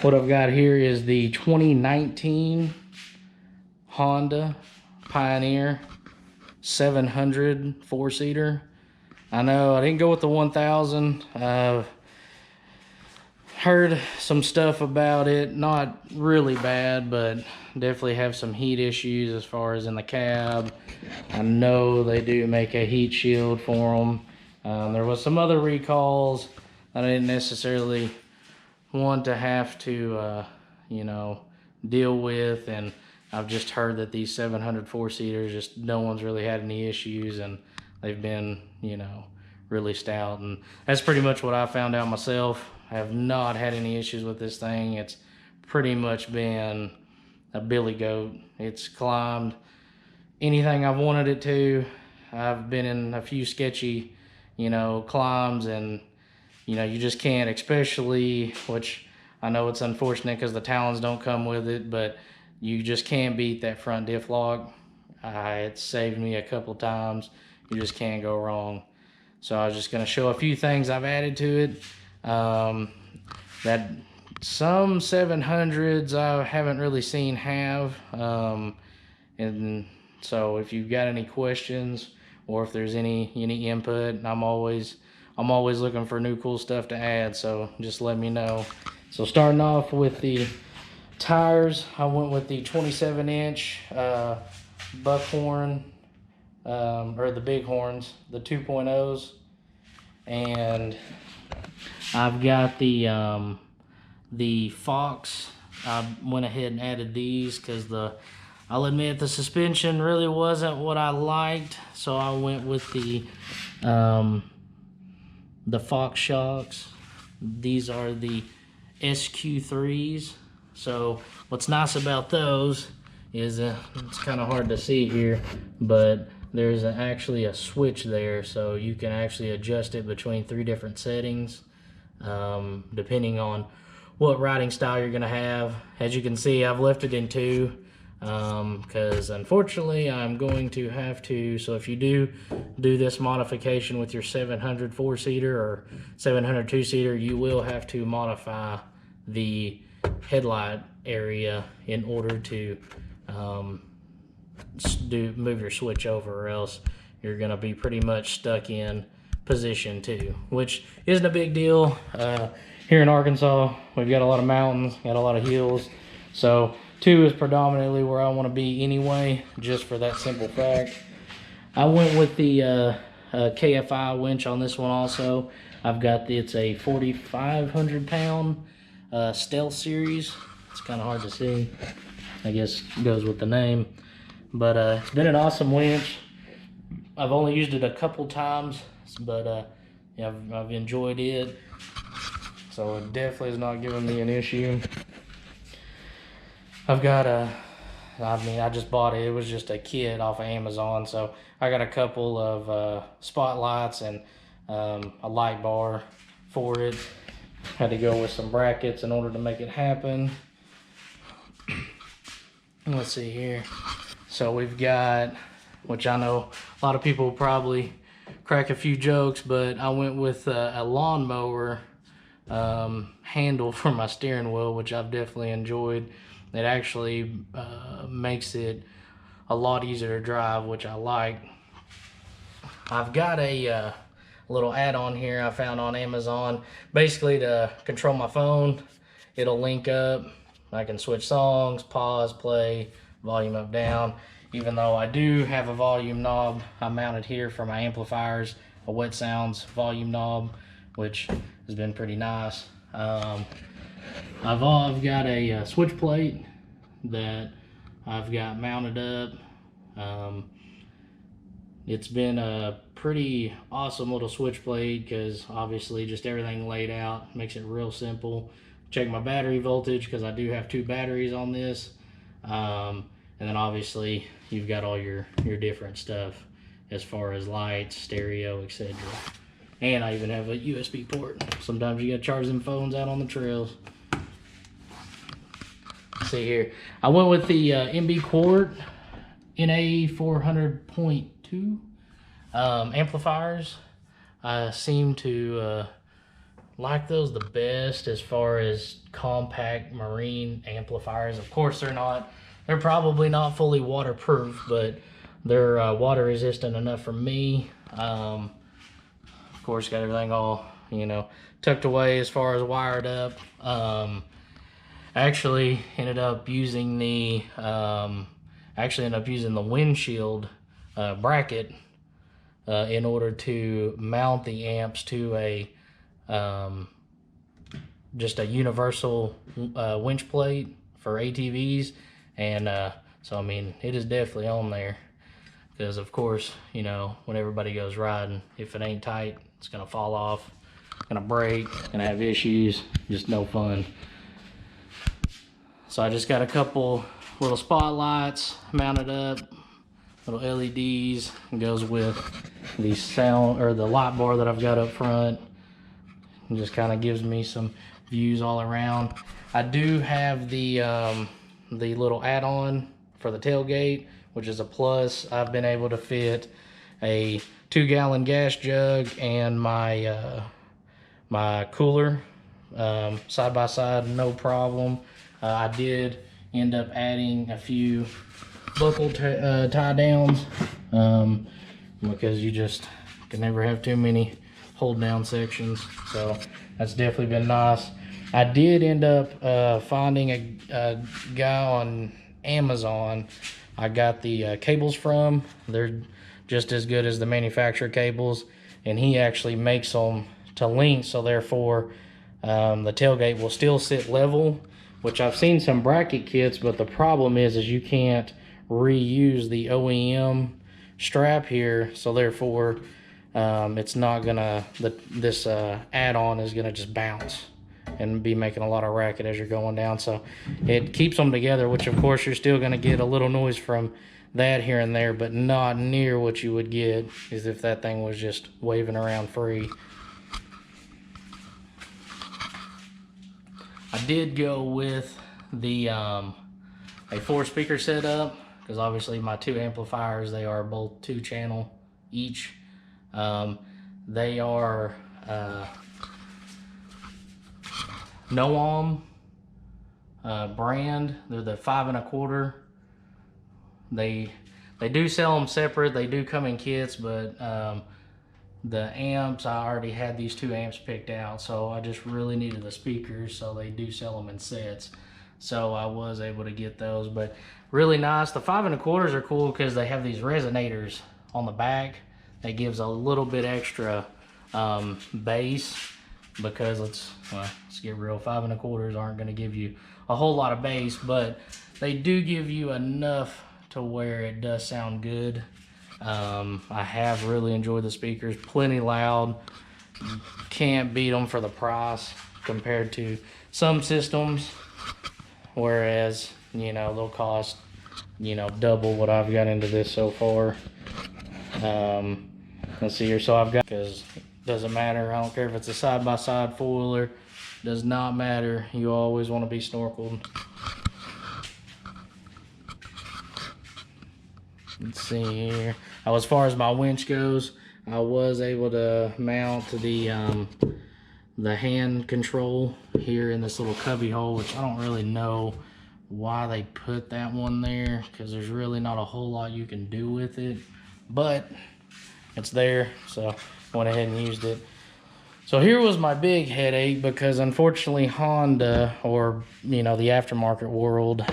What I've got here is the 2019 Honda Pioneer 700 4-seater. I know I didn't go with the 1000. I've heard some stuff about it, not really bad, but definitely have some heat issues as far as in the cab. I know they do make a heat shield for them. There was some other recalls that I didn't necessarily want to have to, you know, deal with, and I've just heard that these 700 4-seaters, just no one's really had any issues, and they've been, you know, really stout, and that's pretty much what I found out myself. I have not had any issues with this thing. It's pretty much been a billy goat. It's climbed anything I've wanted it to. I've been in a few sketchy, you know, climbs, and you know, you just can't, especially, which I know it's unfortunate because the talons don't come with it, but you just can't beat that front diff lock. It saved me a couple times. You just can't go wrong. So I was just going to show a few things I've added to it. That some 700s I haven't really seen have. And so if you've got any questions or if there's any input, I'm always looking for new cool stuff to add. So just let me know. So starting off with the tires, I went with the 27-inch buckhorn, or the big horns, the 2.0s, and I've got the Fox. I went ahead and added these because I'll admit the suspension really wasn't what I liked, so I went with the Fox shocks. These are the SQ3s. So what's nice about those is it's kind of hard to see here, but there's actually a switch there, so you can actually adjust it between 3 different settings, depending on what riding style you're going to have. As you can see, I've left it in 2 because unfortunately I'm going to have to, so if you do this modification with your 700 4-seater or 700 2-seater, you will have to modify the headlight area in order to move your switch over, or else you're going to be pretty much stuck in position 2, which isn't a big deal. Here in Arkansas, we've got a lot of mountains, got a lot of hills, so 2 is predominantly where I want to be anyway, just for that simple fact. I went with the KFI winch on this one also. I've got it's a 4,500 pound Stealth series. It's kind of hard to see, I guess it goes with the name, but it's been an awesome winch. I've only used it a couple times, but yeah, I've enjoyed it, so it definitely is not giving me an issue. I've got I just bought it. It was just a kit off of Amazon, so I got a couple of spotlights and a light bar for it. Had to go with some brackets in order to make it happen. Let's see here. So we've got, which I know a lot of people will probably crack a few jokes, but I went with a lawnmower handle for my steering wheel, which I've definitely enjoyed. It actually makes it a lot easier to drive, which I like. I've got a little add-on here I found on Amazon, basically to control my phone. It'll link up. I can switch songs, pause, play, volume up, down. Even though I do have a volume knob I mounted here for my amplifiers, a Wet Sounds volume knob, which has been pretty nice. I've got a switch plate that I've got mounted up. It's been a pretty awesome little switch plate because obviously just everything laid out makes it real simple. Check my battery voltage because I do have 2 batteries on this. And then obviously you've got all your different stuff as far as lights, stereo, etc. And I even have a USB port. Sometimes you gotta charge them phones out on the trails. Let's see here. I went with the MB Quart NA 400.2 amplifiers. I seem to like those the best as far as compact marine amplifiers. Of course, they're probably not fully waterproof, but they're water resistant enough for me. Of course, got everything all, tucked away as far as wired up. Actually ended up using the windshield bracket in order to mount the amps to a just a universal winch plate for ATVs, and so I mean it is definitely on there, because of course when everybody goes riding, if it ain't tight, it's gonna fall off, gonna break, gonna have issues, just no fun. So I just got a couple little spotlights mounted up, little LEDs. It goes with the the light bar that I've got up front. It just kind of gives me some views all around. I do have the little add-on for the tailgate, which is a plus. I've been able to fit a 2-gallon gas jug and my my cooler side by side, no problem. I did end up adding a few buckle tie downs because you just can never have too many hold down sections, so that's definitely been nice. I did end up finding a guy on Amazon I got the cables from. They're just as good as the manufacturer cables, and he actually makes them to link, so therefore the tailgate will still sit level, which I've seen some bracket kits, but the problem is you can't reuse the OEM strap here, so therefore it's not gonna, this add-on is gonna just bounce and be making a lot of racket as you're going down. So it keeps them together, which of course you're still gonna get a little noise from that here and there, but not near what you would get as if that thing was just waving around free. I did go with the a 4-speaker setup, because obviously my 2 amplifiers, they are both 2-channel each. They are Noam brand. They're the 5 1/4. They do sell them separate. They do come in kits, but the amps, I already had these 2 amps picked out, so I just really needed the speakers, so they do sell them in sets. So I was able to get those, but really nice. The 5 1/4s are cool because they have these resonators on the back that gives a little bit extra bass, because let's get real, 5 1/4s aren't going to give you a whole lot of bass, but they do give you enough to where it does sound good. I have really enjoyed the speakers, plenty loud. Can't beat them for the price compared to some systems, whereas they'll cost double what I've got into this so far. Let's see here. So I've got, because it doesn't matter, I don't care if it's a side-by-side four-wheeler, does not matter, you always want to be snorkeled. Let's see here. As far as my winch goes, I was able to mount the hand control here in this little cubby hole, which I don't really know why they put that one there, because there's really not a whole lot you can do with it, but it's there, so I went ahead and used it. So here was my big headache, because unfortunately Honda, or the aftermarket world,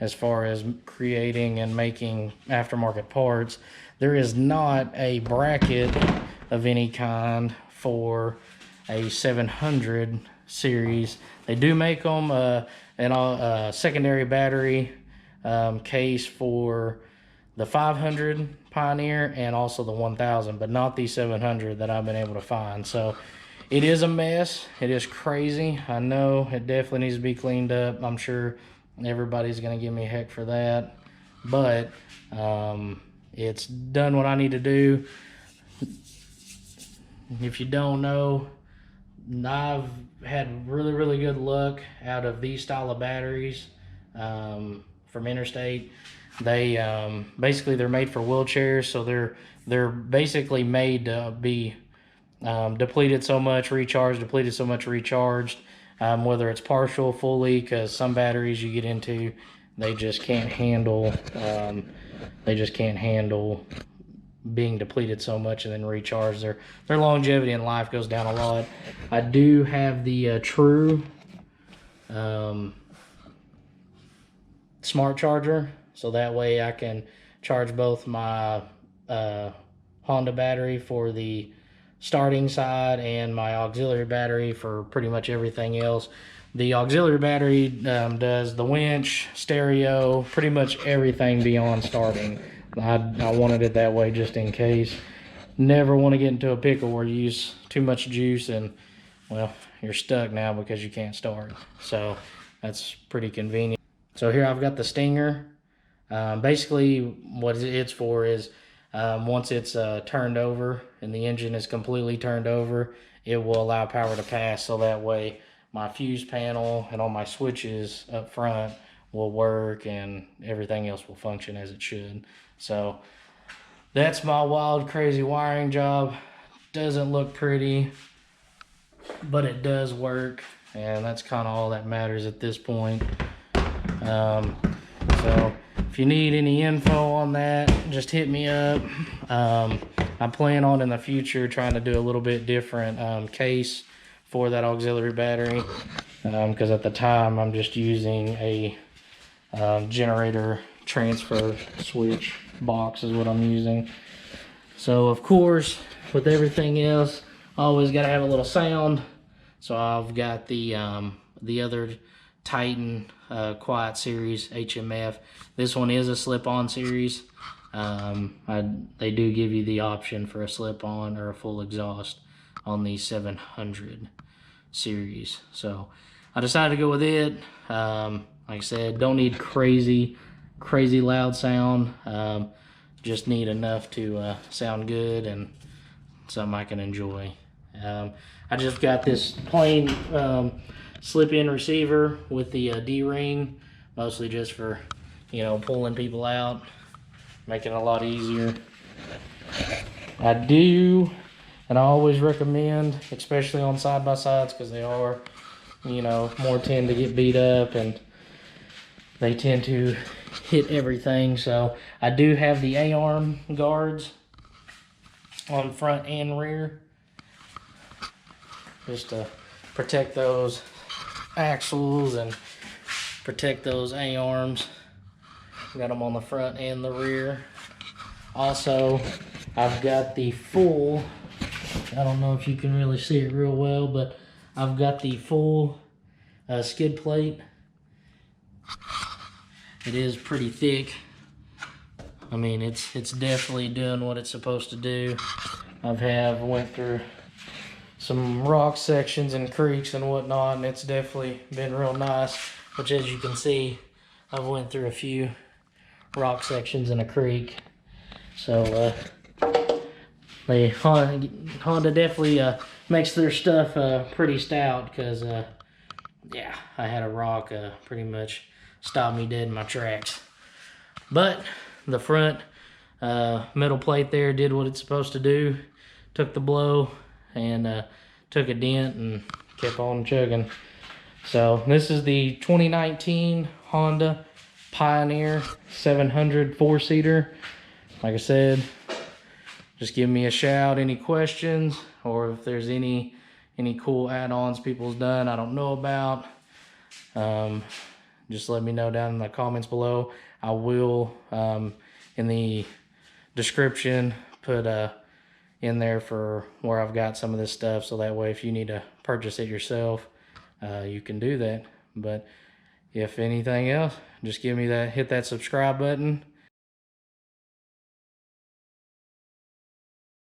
as far as creating and making aftermarket parts, there is not a bracket of any kind for a 700 series. They do make them a secondary battery case for the 500 Pioneer and also the 1000, but not the 700 that I've been able to find. So it is a mess. It is crazy. I know it definitely needs to be cleaned up. I'm sure everybody's gonna give me heck for that, but it's done what I need to do. If you don't know, I've had really good luck out of these style of batteries from Interstate. They basically, they're made for wheelchairs, so they're basically made to be depleted so much, recharged, depleted so much, recharged. Whether it's partial, fully, because some batteries you get into, they just can't handle. They just can't handle being depleted so much and then recharge. Their longevity in life goes down a lot. I do have the Thru smart charger, so that way I can charge both my Honda battery for the starting side and my auxiliary battery for pretty much everything else. The auxiliary battery does the winch, stereo, pretty much everything beyond starting. I wanted it that way just in case. Never want to get into a pickle where you use too much juice and, well, you're stuck now because you can't start. So that's pretty convenient. So here I've got the Stinger. Basically what it's for is once it's turned over and the engine is completely turned over, it will allow power to pass, so that way my fuse panel and all my switches up front will work and everything else will function as it should. So that's my wild, crazy wiring job. Doesn't look pretty, but it does work, and that's kind of all that matters at this point. So if you need any info on that, just hit me up. I plan on in the future trying to do a little bit different case for that auxiliary battery, because at the time I'm just using a generator transfer switch box is what I'm using. So of course, with everything else, I always got to have a little sound. So I've got the other Titan Quiet Series HMF. This one is a slip-on series. They do give you the option for a slip-on or a full exhaust on the 700 series. So I decided to go with it. Like I said, don't need crazy loud sound. Just need enough to sound good and something I can enjoy. I just got this plain slip-in receiver with the D-ring, mostly just for, you know, pulling people out, making it a lot easier. I do, and I always recommend, especially on side-by-sides, because they are, you know, more tend to get beat up and they tend to hit everything. So I do have the A-arm guards on front and rear, just to protect those axles and protect those A-arms. Got them on the front and the rear. Also, I've got the full, I don't know if you can really see it real well, but I've got the full skid plate. It is pretty thick. I mean, it's definitely doing what it's supposed to do. Went through some rock sections and creeks and whatnot, and it's definitely been real nice. Which, as you can see, I've went through a few rock sections in a creek. So Honda definitely makes their stuff pretty stout, because yeah, I had a rock pretty much stop me dead in my tracks. But the front metal plate there did what it's supposed to do. Took the blow and took a dent and kept on chugging. So this is the 2019 Honda Pioneer 700 4-seater. Like I said, just give me a shout, any questions, or if there's any cool add-ons people's done I don't know about. Just let me know down in the comments below. I will, in the description, put in there for where I've got some of this stuff, so that way if you need to purchase it yourself, you can do that. But if anything else, just hit that subscribe button,